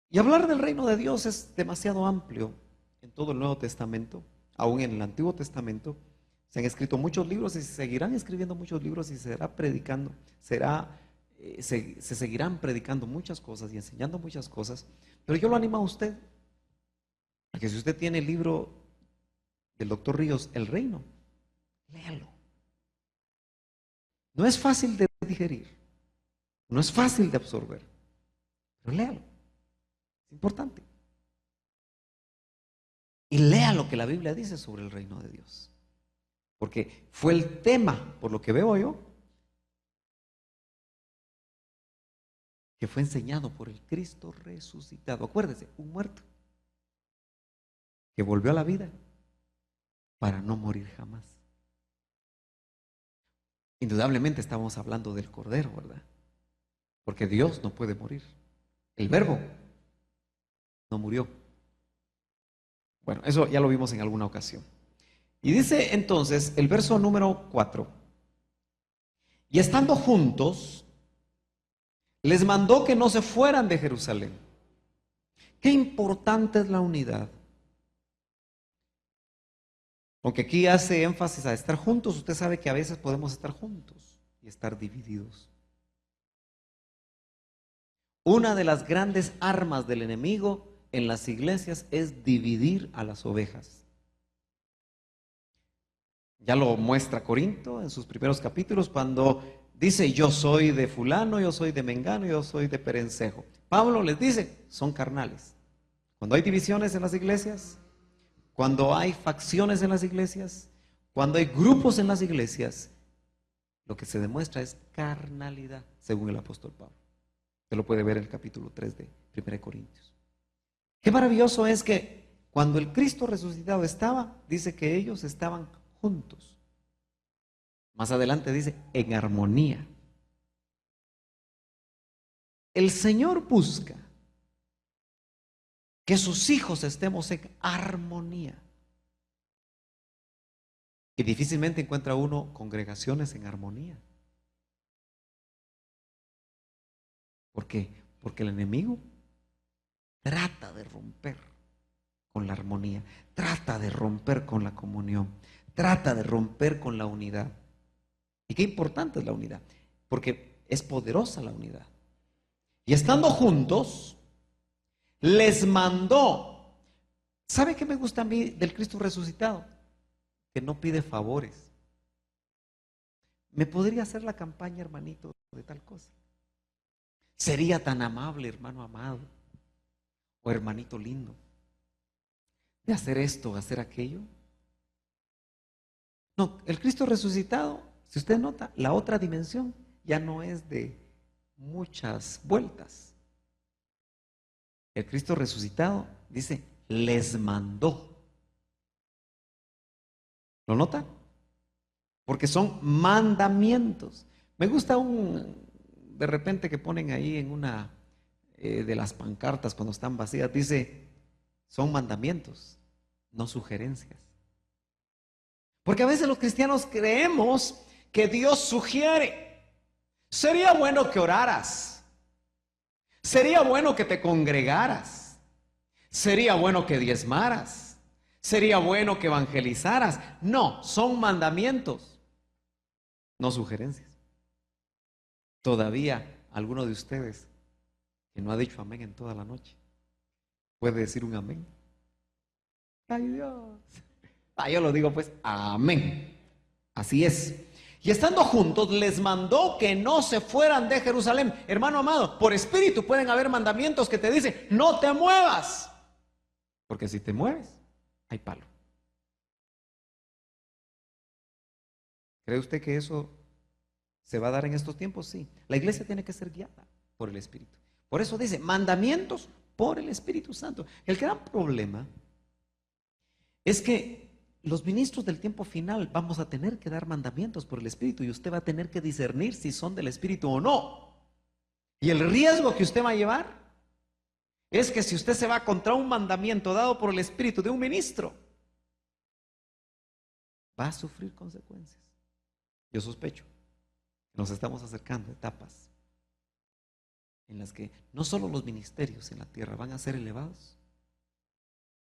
Y hablar del reino de Dios es demasiado amplio en todo el Nuevo Testamento, aún en el Antiguo Testamento. Se han escrito muchos libros y se seguirán escribiendo muchos libros y se será predicando, se seguirán predicando muchas cosas y enseñando muchas cosas. Pero yo lo animo a usted, a que si usted tiene el libro del doctor Ríos, El Reino, léalo. No es fácil de digerir, no es fácil de absorber, pero léalo. Es importante. Y lea lo que la Biblia dice sobre el reino de Dios. Porque fue el tema, por lo que veo yo, que fue enseñado por el Cristo resucitado. Acuérdese, un muerto que volvió a la vida para no morir jamás. Indudablemente estamos hablando del Cordero, ¿verdad? Porque Dios no puede morir. El Verbo no murió. Bueno, eso ya lo vimos en alguna ocasión. Y dice entonces el verso número 4: y estando juntos, les mandó que no se fueran de Jerusalén. Qué importante es la unidad. Aunque aquí hace énfasis a estar juntos, usted sabe que a veces podemos estar juntos y estar divididos. Una de las grandes armas del enemigo en las iglesias es dividir a las ovejas. Ya lo muestra Corinto en sus primeros capítulos cuando dice: yo soy de fulano, yo soy de mengano, yo soy de perencejo. Pablo les dice: son carnales. Cuando hay divisiones en las iglesias, cuando hay facciones en las iglesias, cuando hay grupos en las iglesias, lo que se demuestra es carnalidad, según el apóstol Pablo. Se lo puede ver en el capítulo 3 de 1 Corintios. Qué maravilloso es que cuando el Cristo resucitado estaba, dice que ellos estaban juntos. Más adelante dice, en armonía. El Señor busca que sus hijos estemos en armonía. Y difícilmente encuentra uno congregaciones en armonía. ¿Por qué? Porque el enemigo trata de romper con la armonía, trata de romper con la comunión, trata de romper con la unidad. Y qué importante es la unidad, porque es poderosa la unidad. Y estando juntos, les mandó. ¿Sabe qué me gusta a mí del Cristo resucitado? Que no pide favores. ¿Me podría hacer la campaña, hermanito, de tal cosa? Sería tan amable, hermano amado, o hermanito lindo, de hacer esto, hacer aquello. No, el Cristo resucitado, si usted nota, la otra dimensión ya no es de muchas vueltas. El Cristo resucitado dice, les mandó. ¿Lo nota? Porque son mandamientos. Me gusta de repente que ponen ahí en una de las pancartas cuando están vacías, dice, son mandamientos, no sugerencias. Porque a veces los cristianos creemos que Dios sugiere. Sería bueno que oraras. Sería bueno que te congregaras. Sería bueno que diezmaras. Sería bueno que evangelizaras. No, son mandamientos, no sugerencias. Todavía alguno de ustedes que no ha dicho amén en toda la noche puede decir un amén. Ay, Dios. Yo lo digo pues, amén. Así es. Y estando juntos, les mandó que no se fueran de Jerusalén. Hermano amado, por espíritu pueden haber mandamientos que te dicen, no te muevas. Porque si te mueves, hay palo. ¿Cree usted que eso se va a dar en estos tiempos? Sí. La iglesia tiene que ser guiada por el Espíritu. Por eso dice, mandamientos por el Espíritu Santo. El gran problema es que los ministros del tiempo final vamos a tener que dar mandamientos por el Espíritu y usted va a tener que discernir si son del Espíritu o no. Y el riesgo que usted va a llevar es que si usted se va contra un mandamiento dado por el Espíritu de un ministro, va a sufrir consecuencias. Yo sospecho que nos estamos acercando a etapas en las que no solo los ministerios en la tierra van a ser elevados,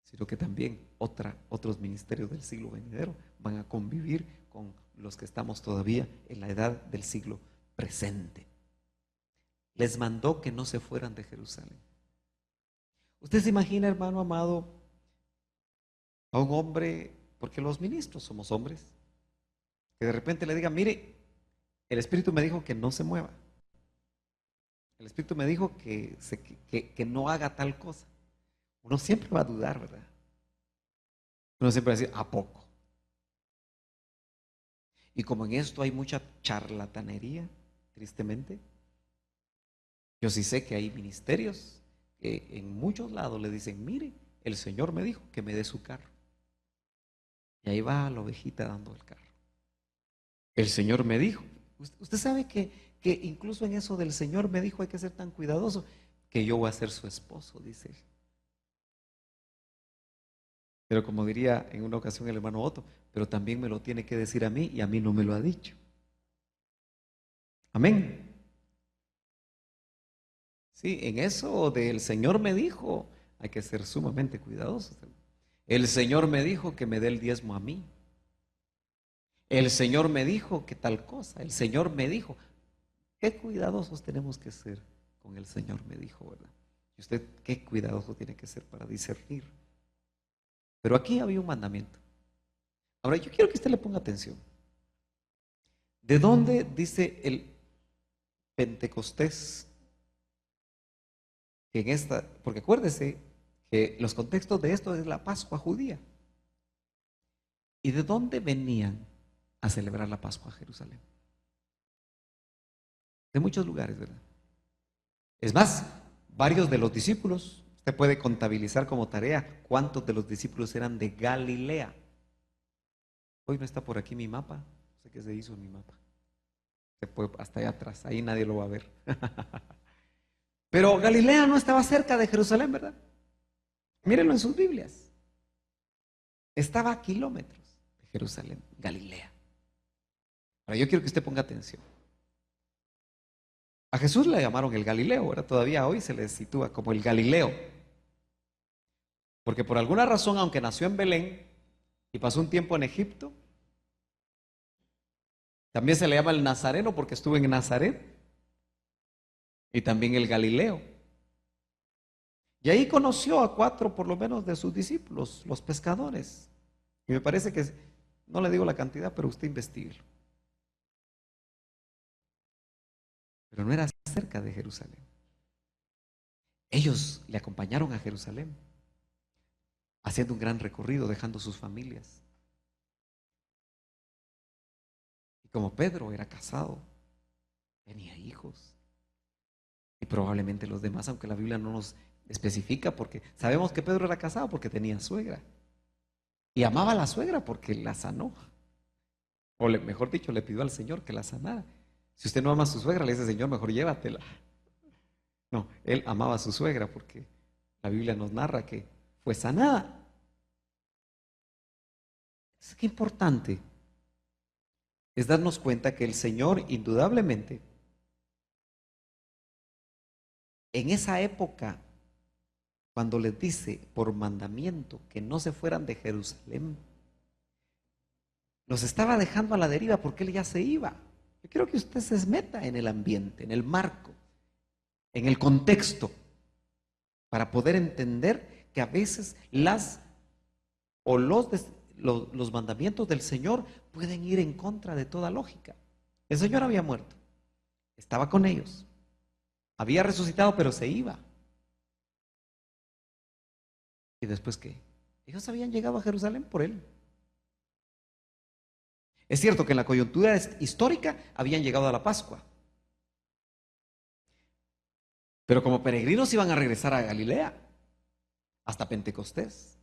sino que también otros ministerios del siglo venidero van a convivir con los que estamos todavía en la edad del siglo presente. Les mandó que no se fueran de Jerusalén. ¿Usted se imagina, hermano amado, a un hombre, porque los ministros somos hombres, que de repente le diga, mire, el Espíritu me dijo que no se mueva? El Espíritu me dijo que no haga tal cosa. Uno siempre va a dudar, ¿verdad? Uno siempre va a decir, ¿a poco? Y como en esto hay mucha charlatanería, tristemente, yo sí sé que hay ministerios que en muchos lados le dicen, mire, el Señor me dijo que me dé su carro. Y ahí va la ovejita dando el carro. El Señor me dijo. Usted sabe que incluso en eso del Señor me dijo hay que ser tan cuidadoso que yo voy a ser su esposo, dice él. Pero como diría en una ocasión el hermano Otto, pero también me lo tiene que decir a mí y a mí no me lo ha dicho. Amén. Sí, en eso del Señor me dijo, hay que ser sumamente cuidadosos. El Señor me dijo que me dé el diezmo a mí. El Señor me dijo que tal cosa. El Señor me dijo. Qué cuidadosos tenemos que ser con el Señor me dijo, ¿verdad? Y usted qué cuidadoso tiene que ser para discernir. Pero aquí había un mandamiento. Ahora yo quiero que usted le ponga atención. ¿De dónde dice el Pentecostés? Que en esta, porque acuérdese que los contextos de esto es la Pascua judía. ¿Y de dónde venían a celebrar la Pascua a Jerusalén? De muchos lugares, ¿verdad? Es más, varios de los discípulos, usted puede contabilizar como tarea cuántos de los discípulos eran de Galilea. Hoy no está por aquí mi mapa, no sé qué se hizo en mi mapa. Se fue hasta allá atrás, ahí nadie lo va a ver. Pero Galilea no estaba cerca de Jerusalén, ¿verdad? Mírenlo en sus Biblias. Estaba a kilómetros de Jerusalén, Galilea. Ahora yo quiero que usted ponga atención. A Jesús le llamaron el Galileo, ¿verdad? Todavía hoy se le sitúa como el Galileo. Porque por alguna razón, aunque nació en Belén y pasó un tiempo en Egipto, también se le llama el Nazareno porque estuvo en Nazaret y también el Galileo. Y ahí conoció a 4 por lo menos de sus discípulos, los pescadores. Y me parece que, no le digo la cantidad, pero usted investigue. Pero no era cerca de Jerusalén. Ellos le acompañaron a Jerusalén, haciendo un gran recorrido, dejando sus familias. Y como Pedro era casado, tenía hijos. Y probablemente los demás, aunque la Biblia no nos especifica, porque sabemos que Pedro era casado porque tenía suegra. Y amaba a la suegra porque la sanó. O mejor dicho, le pidió al Señor que la sanara. Si usted no ama a su suegra, le dice, Señor, mejor llévatela. No, él amaba a su suegra porque la Biblia nos narra que fue sanada. Es que importante es darnos cuenta que el Señor indudablemente en esa época, cuando les dice por mandamiento que no se fueran de Jerusalén, los estaba dejando a la deriva porque él ya se iba. Yo quiero que usted se meta en el ambiente, en el marco, en el contexto, para poder entender que a veces las o los mandamientos del Señor pueden ir en contra de toda lógica. El Señor había muerto, estaba con ellos, había resucitado, pero se iba. ¿Y después qué? Ellos habían llegado a Jerusalén por él. Es cierto que en la coyuntura histórica habían llegado a la Pascua, pero como peregrinos iban a regresar a Galilea hasta Pentecostés.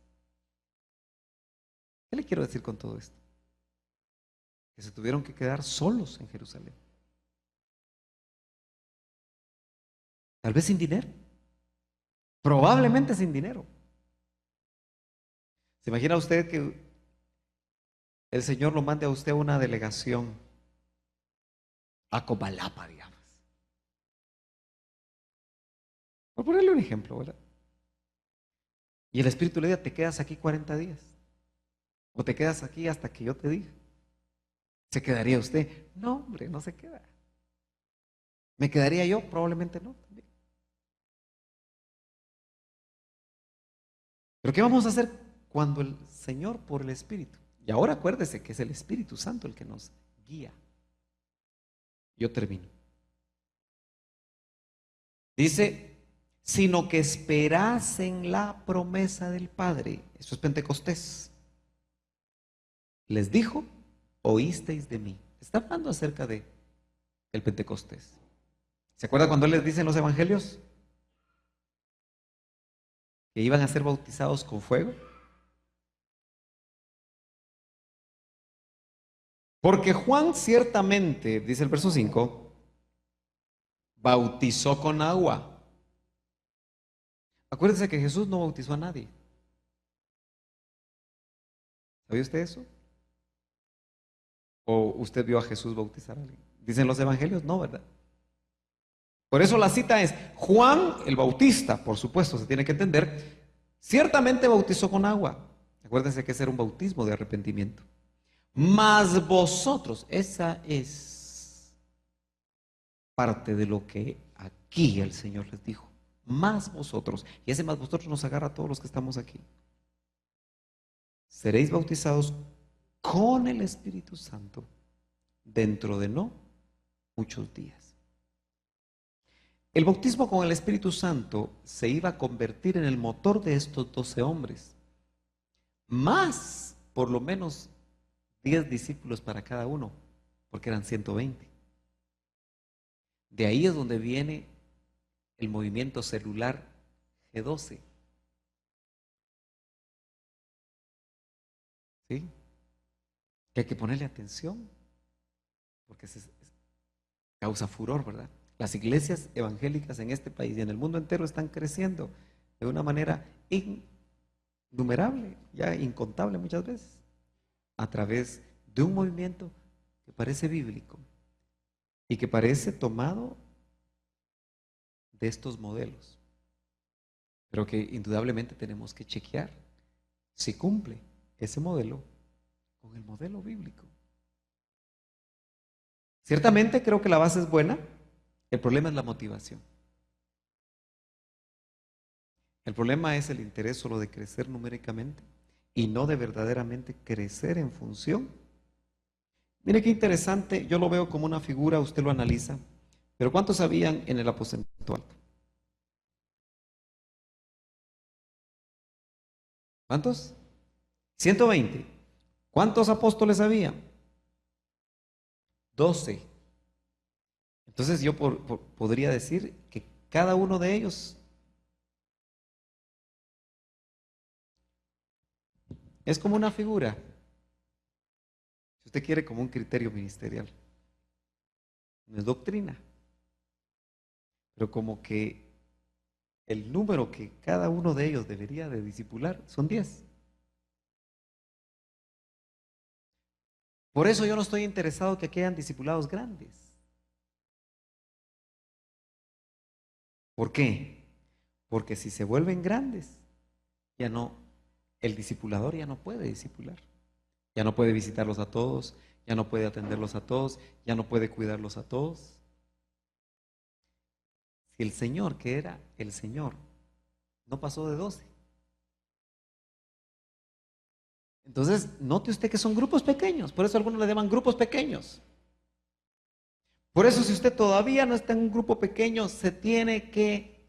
¿Qué le quiero decir con todo esto? Que se tuvieron que quedar solos en Jerusalén. Tal vez sin dinero, probablemente sin dinero. ¿Se imagina usted que el Señor lo mande a usted a una delegación a Comalapa, digamos? Por ponerle un ejemplo, ¿verdad? Y el Espíritu le diga, te quedas aquí 40 días. O te quedas aquí hasta que yo te diga. ¿Se quedaría usted? No, hombre, no se queda. ¿Me quedaría yo? Probablemente no. También. Pero ¿qué vamos a hacer cuando el Señor por el Espíritu? Y ahora acuérdese que es el Espíritu Santo el que nos guía. Yo termino. Dice, sino que esperasen la promesa del Padre. Eso es Pentecostés. Les dijo, oísteis de mí. Está hablando acerca de el Pentecostés. ¿Se acuerda cuando él les dice en los evangelios que iban a ser bautizados con fuego? Porque Juan ciertamente, dice el verso 5, bautizó con agua. Acuérdense que Jesús no bautizó a nadie. ¿Sabía usted eso? ¿O usted vio a Jesús bautizar a alguien? Dicen los evangelios, no, ¿verdad? Por eso la cita es, Juan el Bautista, por supuesto, se tiene que entender, ciertamente bautizó con agua. Acuérdense que ese era un bautismo de arrepentimiento. Mas vosotros, esa es parte de lo que aquí el Señor les dijo. Más vosotros, y ese más vosotros nos agarra a todos los que estamos aquí. Seréis bautizados con el Espíritu Santo dentro de no muchos días. El bautismo con el Espíritu Santo se iba a convertir en el motor de estos 12 hombres, más por lo menos 10 discípulos para cada uno, porque eran 120. De ahí es donde viene el movimiento celular G12. ¿Sí? Que hay que ponerle atención, porque causa furor, ¿verdad? Las iglesias evangélicas en este país y en el mundo entero están creciendo de una manera innumerable, ya incontable muchas veces, a través de un movimiento que parece bíblico y que parece tomado de estos modelos, pero que indudablemente tenemos que chequear si cumple ese modelo con el modelo bíblico. Ciertamente creo que la base es buena, el problema es la motivación. El problema es el interés solo de crecer numéricamente y no de verdaderamente crecer en función. Mire qué interesante, yo lo veo como una figura, usted lo analiza, pero ¿cuántos habían en el aposento alto? ¿Cuántos? 120. ¿Cuántos apóstoles había? 12. Entonces yo podría decir que cada uno de ellos es como una figura, si usted quiere, como un criterio ministerial. No es doctrina, pero como que el número que cada uno de ellos debería de discipular son 10. Por eso yo no estoy interesado que aquí hayan discipulados grandes. ¿Por qué? Porque si se vuelven grandes, ya no, el discipulador ya no puede discipular. Ya no puede visitarlos a todos, ya no puede atenderlos a todos, ya no puede cuidarlos a todos. Si el Señor, que era el Señor, no pasó de 12. Entonces, note usted que son grupos pequeños, por eso algunos le llaman grupos pequeños. Por eso, si usted todavía no está en un grupo pequeño, se tiene que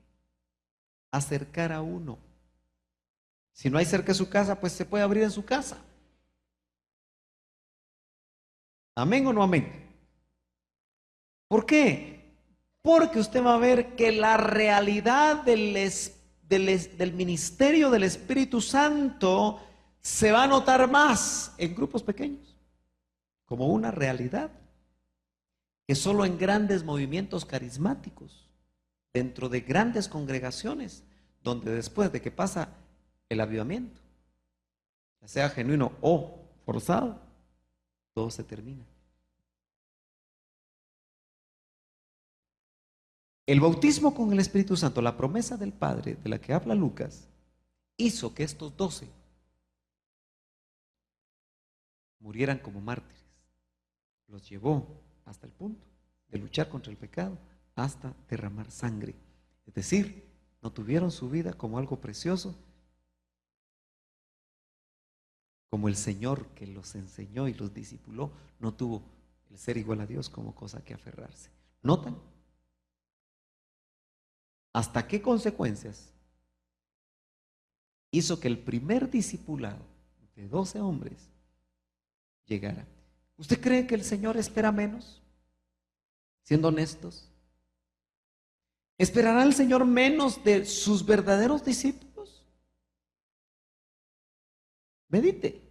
acercar a uno. Si no hay cerca de su casa, pues se puede abrir en su casa. ¿Amén o no amén? ¿Por qué? Porque usted va a ver que la realidad del ministerio del Espíritu Santo se va a notar más en grupos pequeños, como una realidad que solo en grandes movimientos carismáticos, dentro de grandes congregaciones, donde después de que pasa el avivamiento, ya sea genuino o forzado, todo se termina. El bautismo con el Espíritu Santo, la promesa del Padre de la que habla Lucas, hizo que estos 12 murieran como mártires. Los llevó hasta el punto de luchar contra el pecado, hasta derramar sangre. Es decir, no tuvieron su vida como algo precioso, como el Señor que los enseñó y los discipuló, no tuvo el ser igual a Dios como cosa que aferrarse. ¿Notan? ¿Hasta qué consecuencias hizo que el primer discipulado de 12 hombres llegara? ¿Usted cree que el Señor espera menos? Siendo honestos, ¿esperará el Señor menos de sus verdaderos discípulos? Medite.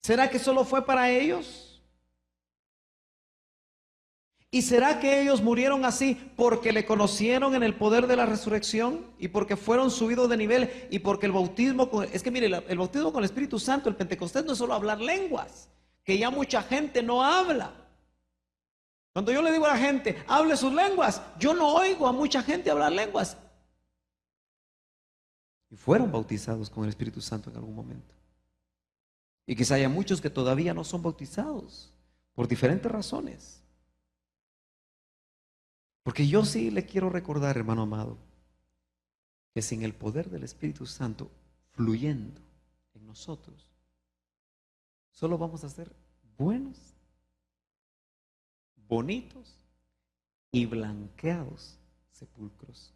¿Será que solo fue para ellos? ¿Y será que ellos murieron así porque le conocieron en el poder de la resurrección y porque fueron subidos de nivel y porque el bautismo, es que mire, el bautismo con el Espíritu Santo, el Pentecostés no es solo hablar lenguas, que ya mucha gente no habla. Cuando yo le digo a la gente, hable sus lenguas, yo no oigo a mucha gente hablar lenguas. Y fueron bautizados con el Espíritu Santo en algún momento. Y quizá haya muchos que todavía no son bautizados por diferentes razones. Porque yo sí le quiero recordar, hermano amado, que sin el poder del Espíritu Santo fluyendo en nosotros, solo vamos a ser buenos, bonitos y blanqueados sepulcros,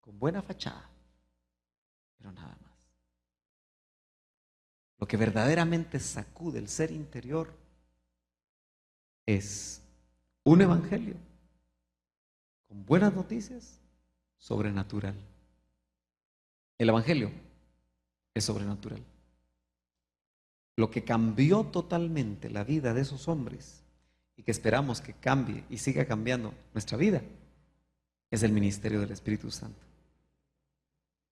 con buena fachada, pero nada más. Lo que verdaderamente sacude el ser interior es un evangelio con buenas noticias, sobrenatural. El evangelio es sobrenatural. Lo que cambió totalmente la vida de esos hombres y que esperamos que cambie y siga cambiando nuestra vida es el ministerio del Espíritu Santo,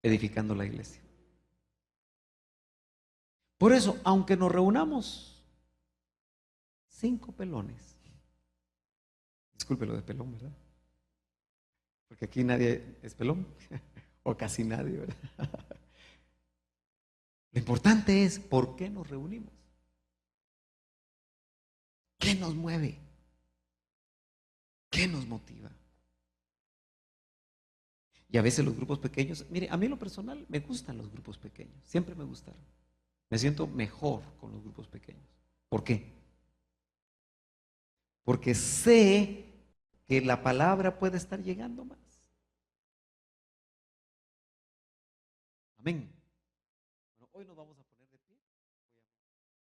edificando la iglesia. Por eso, aunque nos reunamos 5 pelones, disculpe lo de pelón, ¿verdad? Porque aquí nadie es pelón, o casi nadie, ¿verdad? Lo importante es por qué nos reunimos. ¿Qué nos mueve? ¿Qué nos motiva? Y a veces los grupos pequeños, mire, a mí en lo personal me gustan los grupos pequeños, siempre me gustaron. Me siento mejor con los grupos pequeños. ¿Por qué? Porque sé que la palabra puede estar llegando más. Amén. Bueno, hoy nos vamos a